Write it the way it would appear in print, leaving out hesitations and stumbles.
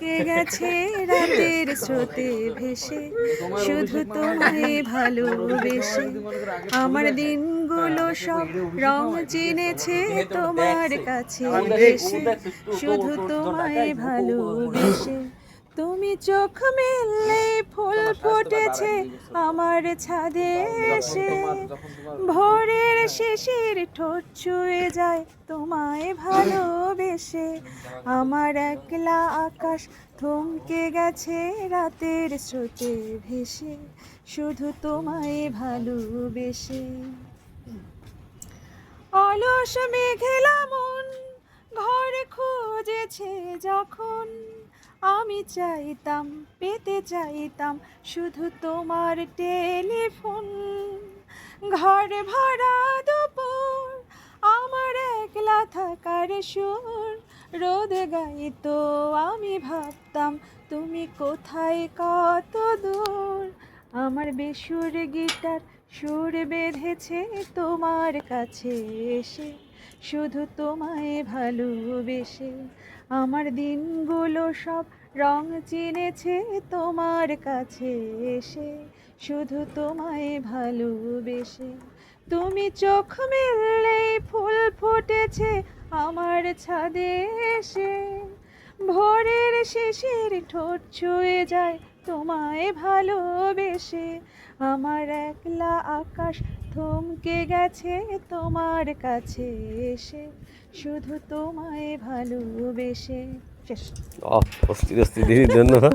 কে গেছে রাতের স্রোতে ভেসে, শুধু তোমায় ভালোবেসে। আমার দিনগুলো সব রং চিনেছে তোমার কাছে এসে, শুধু তোমায় ভালোবেসে। তুমি চোখ মেললে ফুল ফুটেছে আমার ছাদে এসে, ভোরের শিশির ঠোঁট ছুঁয়ে যায় তোমায় ভালোবেসে। আমার একলা আকাশ থমকে গেছে রাতের স্রোতে ভেসে, শুধু তোমায় ভালোবেসে। অলস মেঘেলা মন ঘর খুঁজেছে যখন, আমি চাইতাম পেতে চাইতাম শুধু তোমার টেলিফোন। ঘর ভরা দুপুর আমার একলা থাকার সুর, রোদ গাইতো আমি ভাবতাম তুমি কোথায় কত দূর। আমার বেসুর গিটার সুর বেঁধেছে তোমার কাছে এসে, শুধু তোমায় ভালোবেসে। আমার দিনগুলো সব রং চিনেছে তোমার কাছে এসে, শুধু তোমায় ভালোবেসে। তুমি চোখ মেললে ফুল ফুটেছে আমার ছাদে এসে, ভোরের শিশির ঠোঁট ছুঁয়ে যায় তোমায় ভালোবেসে। আমার একলা আকাশ থমকে গেছে তোমার কাছে এসে, শুধু তোমায় ভালোবেসে। শেষ। অস্থির অস্থির, ধন্যবাদ।